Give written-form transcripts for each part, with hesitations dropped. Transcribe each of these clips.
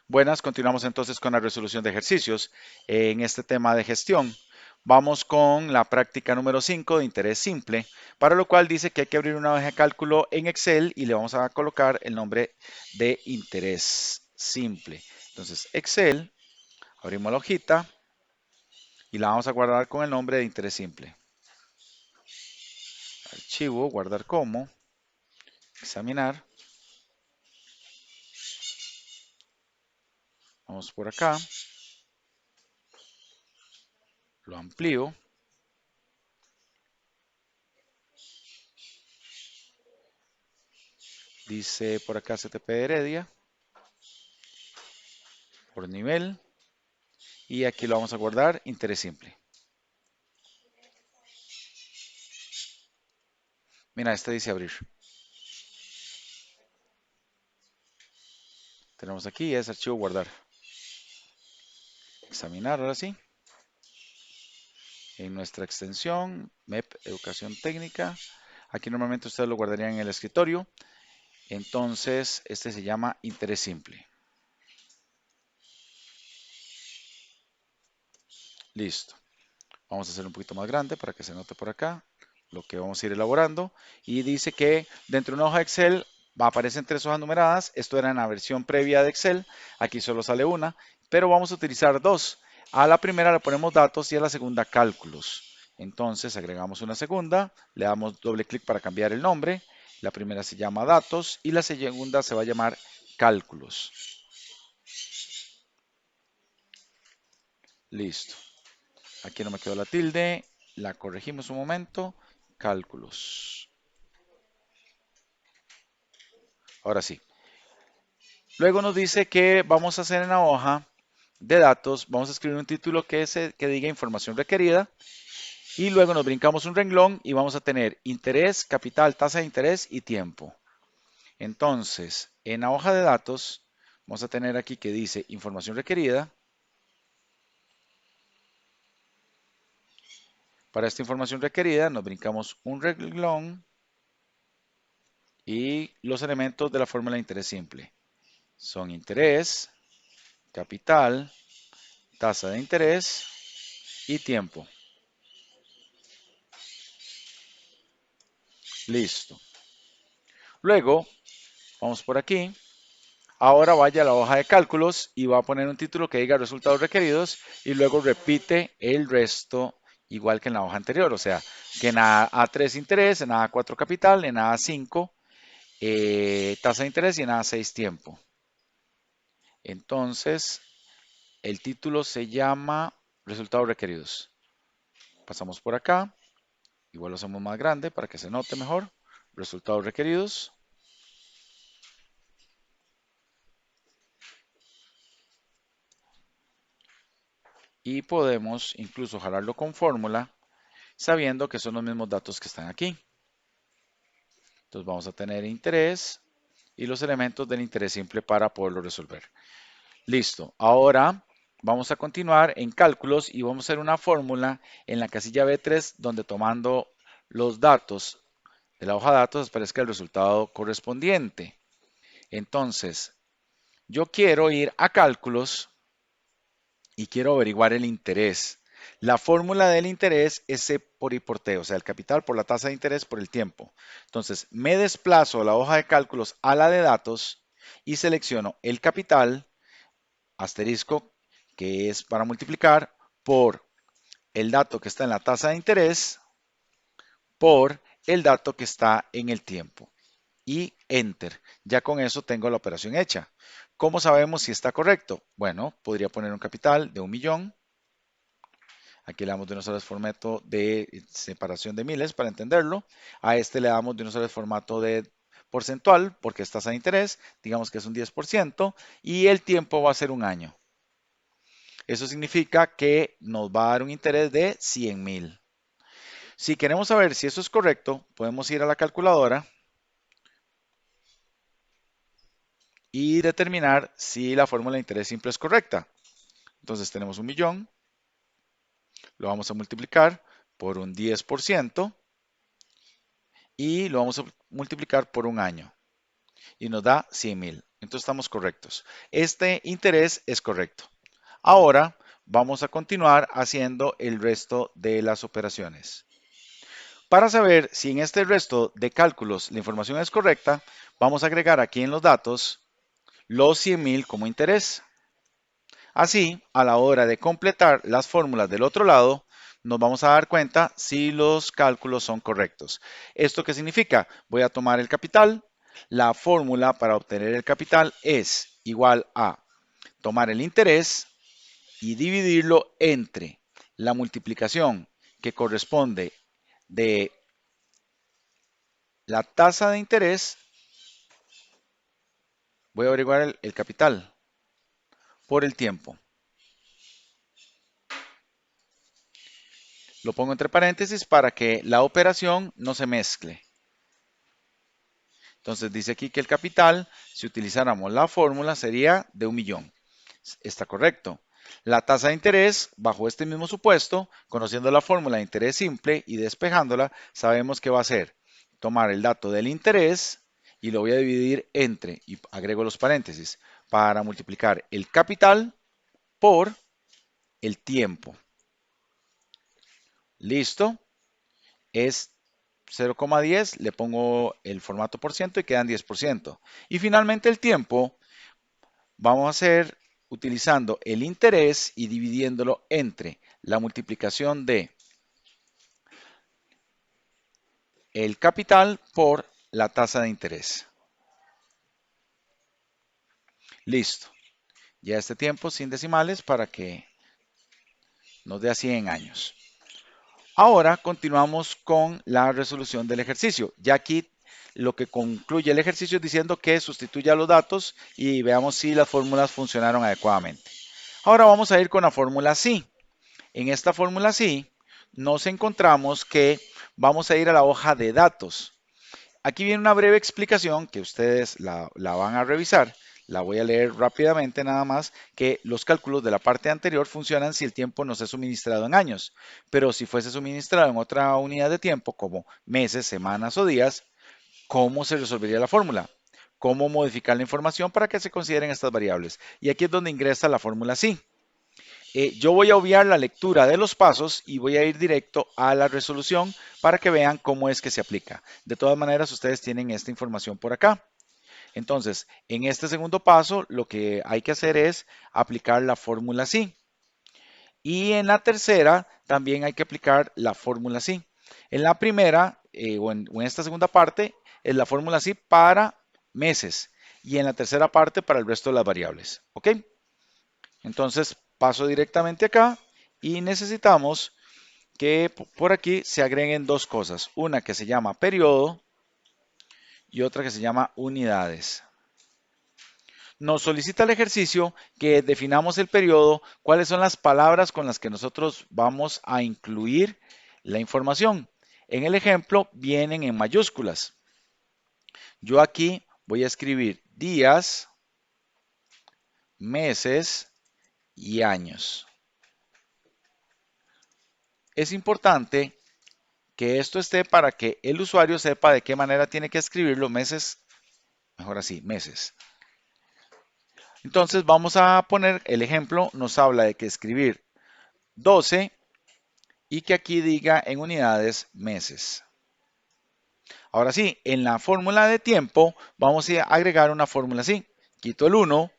Buenas, continuamos entonces con la resolución de ejercicios en este tema de gestión. Vamos con la práctica número 5 de interés simple, para lo cual dice que hay que abrir una hoja de cálculo en Excel y le vamos a colocar el nombre de interés simple. Entonces, Excel, abrimos la hojita y la vamos a guardar con el nombre de interés simple. Archivo, guardar como, examinar. Vamos por acá, lo amplío. Dice por acá CTP de Heredia, por nivel. Y aquí lo vamos a guardar, interés simple. Mira, este dice abrir. Tenemos aquí, es archivo guardar. Examinar, ahora sí. En nuestra extensión, MEP, Educación Técnica. Aquí normalmente ustedes lo guardarían en el escritorio. Entonces, este se llama interés simple. Listo. Vamos a hacer un poquito más grande para que se note por acá lo que vamos a ir elaborando. Y dice que dentro de una hoja de Excel aparecen 3 hojas numeradas. Esto era en la versión previa de Excel. Aquí solo sale una, pero vamos a utilizar dos. A la primera le ponemos datos y a la segunda cálculos. Entonces agregamos una segunda, le damos doble clic para cambiar el nombre. La primera se llama datos y la segunda se va a llamar cálculos. Listo. Aquí no me quedó la tilde, la corregimos un momento. Cálculos. Ahora sí. Luego nos dice que vamos a hacer en la hoja de datos, vamos a escribir un título que diga información requerida y luego nos brincamos un renglón y vamos a tener interés, capital, tasa de interés y tiempo. Entonces, en la hoja de datos vamos a tener aquí que dice información requerida. Para esta información requerida nos brincamos un renglón y los elementos de la fórmula de interés simple son interés, capital, tasa de interés y tiempo. Listo. Luego, vamos por aquí. Ahora vaya a la hoja de cálculos y va a poner un título que diga resultados requeridos y luego repite el resto igual que en la hoja anterior. O sea, que en A3 interés, en A4 capital, en A5 tasa de interés y en A6 tiempo. Entonces, el título se llama resultados requeridos. Pasamos por acá. Igual lo hacemos más grande para que se note mejor. Resultados requeridos. Y podemos incluso jalarlo con fórmula sabiendo que son los mismos datos que están aquí. Entonces vamos a tener interés y los elementos del interés simple para poderlo resolver. Listo. Ahora vamos a continuar en cálculos y vamos a hacer una fórmula en la casilla B3 donde tomando los datos de la hoja de datos aparezca el resultado correspondiente. Entonces, yo quiero ir a cálculos y quiero averiguar el interés. La fórmula del interés es C por I por T, o sea, el capital por la tasa de interés por el tiempo. Entonces, me desplazo de la hoja de cálculos a la de datos y selecciono el capital, asterisco, que es para multiplicar por el dato que está en la tasa de interés por el dato que está en el tiempo. Y Enter. Ya con eso tengo la operación hecha. ¿Cómo sabemos si está correcto? Bueno, podría poner un capital de 1.000.000. Aquí le damos de un solo formato de separación de miles para entenderlo. A este le damos de un solo formato de porcentual porque es tasa de interés. Digamos que es un 10% y el tiempo va a ser un año. Eso significa que nos va a dar un interés de 100.000. Si queremos saber si eso es correcto, podemos ir a la calculadora y determinar si la fórmula de interés simple es correcta. Entonces tenemos 1.000.000, lo vamos a multiplicar por un 10% y lo vamos a multiplicar por un año y nos da 100.000. Entonces estamos correctos. Este interés es correcto. Ahora vamos a continuar haciendo el resto de las operaciones. Para saber si en este resto de cálculos la información es correcta, vamos a agregar aquí en los datos los 100,000 como interés. Así, a la hora de completar las fórmulas del otro lado, nos vamos a dar cuenta si los cálculos son correctos. ¿Esto qué significa? Voy a tomar el capital. La fórmula para obtener el capital es igual a tomar el interés y dividirlo entre la multiplicación que corresponde de la tasa de interés. Voy a averiguar el capital por el tiempo. Lo pongo entre paréntesis para que la operación no se mezcle. Entonces dice aquí que el capital, si utilizáramos la fórmula, sería de 1,000,000. Está correcto. La tasa de interés, bajo este mismo supuesto, conociendo la fórmula de interés simple y despejándola, sabemos que va a ser tomar el dato del interés y lo voy a dividir entre, y agrego los paréntesis, para multiplicar el capital por el tiempo. Listo. Es 0,10, le pongo el formato por ciento y quedan 10%. Y finalmente el tiempo vamos a hacer utilizando el interés y dividiéndolo entre la multiplicación de el capital por la tasa de interés. Listo. Ya este tiempo sin decimales para que nos dé a 100 años. Ahora continuamos con la resolución del ejercicio. Ya aquí lo que concluye el ejercicio es diciendo que sustituya los datos y veamos si las fórmulas funcionaron adecuadamente. Ahora vamos a ir con la fórmula SI. En esta fórmula SI nos encontramos que vamos a ir a la hoja de datos. Aquí viene una breve explicación que ustedes la van a revisar. La voy a leer rápidamente nada más, que los cálculos de la parte anterior funcionan si el tiempo nos es suministrado en años, pero si fuese suministrado en otra unidad de tiempo, como meses, semanas o días, ¿cómo se resolvería la fórmula? ¿Cómo modificar la información para que se consideren estas variables? Y aquí es donde ingresa la fórmula SI. Yo voy a obviar la lectura de los pasos y voy a ir directo a la resolución para que vean cómo es que se aplica. De todas maneras, ustedes tienen esta información por acá. Entonces, en este segundo paso, lo que hay que hacer es aplicar la fórmula SI. Y en la tercera, también hay que aplicar la fórmula SI. En la primera, o en esta segunda parte, es la fórmula SI para meses. Y en la tercera parte, para el resto de las variables. ¿Ok? Entonces, paso directamente acá y necesitamos que por aquí se agreguen dos cosas. Una que se llama periodo y otra que se llama unidades. Nos solicita el ejercicio que definamos el periodo, cuáles son las palabras con las que nosotros vamos a incluir la información. En el ejemplo vienen en mayúsculas. Yo aquí voy a escribir días, meses y años. Es importante que esto esté para que el usuario sepa de qué manera tiene que escribir los meses, mejor así, meses. Entonces vamos a poner el ejemplo, nos habla de que escribir 12 y que aquí diga en unidades meses. Ahora sí, en la fórmula de tiempo vamos a agregar una fórmula así. Quito el 1,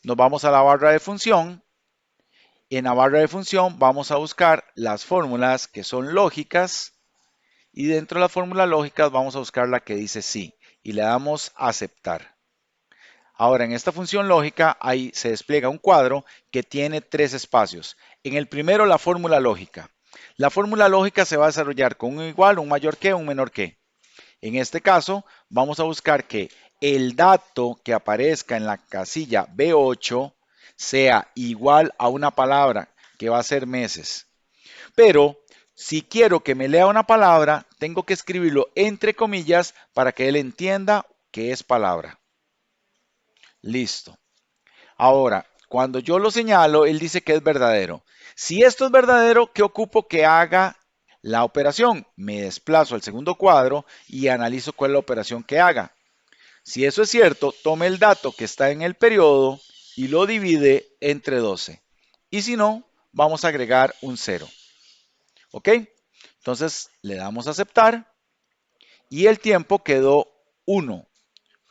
nos vamos a la barra de función. En la barra de función vamos a buscar las fórmulas que son lógicas y dentro de las fórmulas lógicas vamos a buscar la que dice sí y le damos a aceptar. Ahora, en esta función lógica ahí se despliega un cuadro que tiene tres espacios. En el primero, la fórmula lógica. La fórmula lógica se va a desarrollar con un igual, un mayor que, un menor que. En este caso, vamos a buscar que el dato que aparezca en la casilla B8 sea igual a una palabra que va a ser meses. Pero si quiero que me lea una palabra, tengo que escribirlo entre comillas para que él entienda que es palabra. Listo. Ahora, cuando yo lo señalo, él dice que es verdadero. Si esto es verdadero, ¿qué ocupo que haga la operación? Me desplazo al segundo cuadro y analizo cuál es la operación que haga. Si eso es cierto, tome el dato que está en el periodo y lo divide entre 12. Y si no, vamos a agregar un 0. ¿Ok? Entonces le damos a aceptar y el tiempo quedó 1.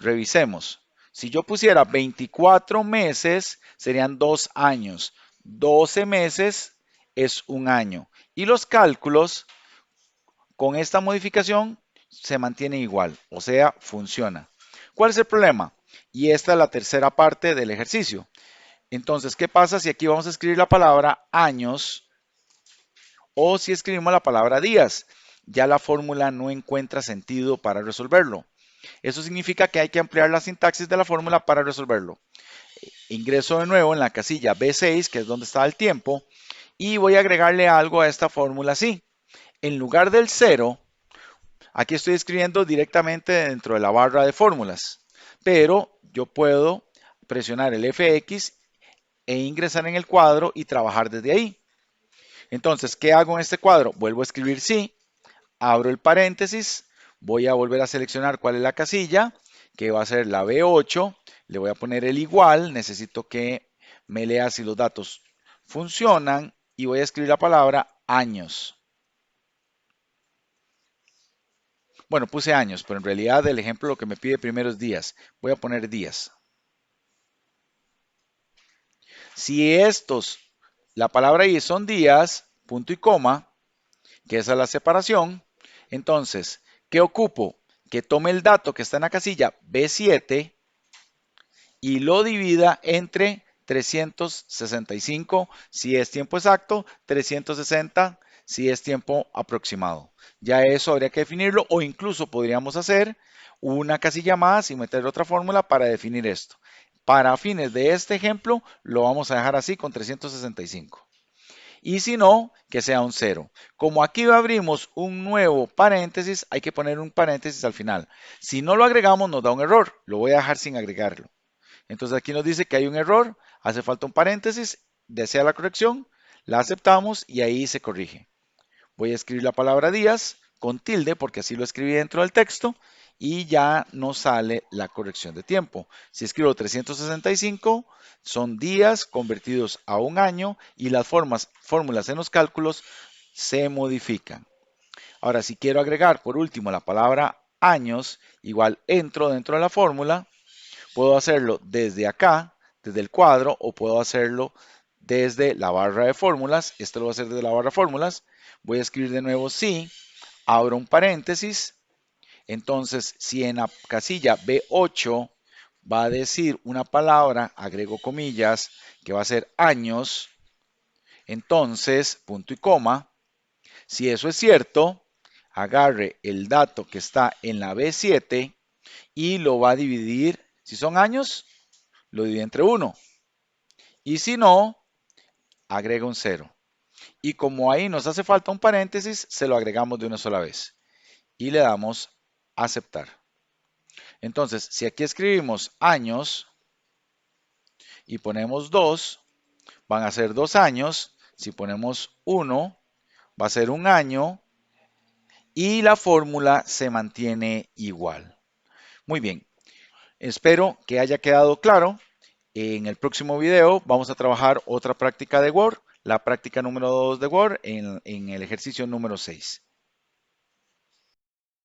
Revisemos. Si yo pusiera 24 meses, serían 2 años. 12 meses es un año. Y los cálculos con esta modificación se mantienen igual, o sea, funciona. ¿Cuál es el problema? Y esta es la tercera parte del ejercicio. Entonces, ¿qué pasa si aquí vamos a escribir la palabra años o si escribimos la palabra días? Ya la fórmula no encuentra sentido para resolverlo. Eso significa que hay que ampliar la sintaxis de la fórmula para resolverlo. Ingreso de nuevo en la casilla B6, que es donde está el tiempo, y voy a agregarle algo a esta fórmula así. En lugar del 0, aquí estoy escribiendo directamente dentro de la barra de fórmulas, pero yo puedo presionar el FX e ingresar en el cuadro y trabajar desde ahí. Entonces, ¿qué hago en este cuadro? Vuelvo a escribir sí, abro el paréntesis, voy a volver a seleccionar cuál es la casilla, que va a ser la B8, le voy a poner el igual, necesito que me lea si los datos funcionan y voy a escribir la palabra años. Bueno, puse años, pero en realidad el ejemplo lo que me pide primero es días. Voy a poner días. Si estos, la palabra ahí son días, punto y coma, que esa es la separación, entonces, ¿qué ocupo? Que tome el dato que está en la casilla B7 y lo divida entre 365 si es tiempo exacto, 360 si es tiempo aproximado. Ya eso habría que definirlo o incluso podríamos hacer una casilla más y meter otra fórmula para definir esto. Para fines de este ejemplo lo vamos a dejar así con 365. Y si no, que sea un 0. Como aquí abrimos un nuevo paréntesis, hay que poner un paréntesis al final. Si no lo agregamos nos da un error, lo voy a dejar sin agregarlo. Entonces aquí nos dice que hay un error, hace falta un paréntesis, desea la corrección, la aceptamos y ahí se corrige. Voy a escribir la palabra días con tilde porque así lo escribí dentro del texto y ya no sale la corrección de tiempo. Si escribo 365 son días convertidos a un año y las fórmulas en los cálculos se modifican. Ahora, si quiero agregar por último la palabra años, igual entro dentro de la fórmula. Puedo hacerlo desde acá, desde el cuadro, o puedo hacerlo desde la barra de fórmulas. Esto lo voy a hacer desde la barra de fórmulas. Voy a escribir de nuevo sí, abro un paréntesis. Entonces, si en la casilla B8 va a decir una palabra, agrego comillas, que va a ser años, entonces, punto y coma. Si eso es cierto, agarre el dato que está en la B7 y lo va a dividir. Si son años, lo divide entre 1. Y si no, agrega un 0. Y como ahí nos hace falta un paréntesis, se lo agregamos de una sola vez. Y le damos a aceptar. Entonces, si aquí escribimos años y ponemos 2, van a ser 2 años. Si ponemos 1, va a ser un año. Y la fórmula se mantiene igual. Muy bien. Espero que haya quedado claro. En el próximo video vamos a trabajar otra práctica de Word, la práctica número 2 de Word en el ejercicio número 6.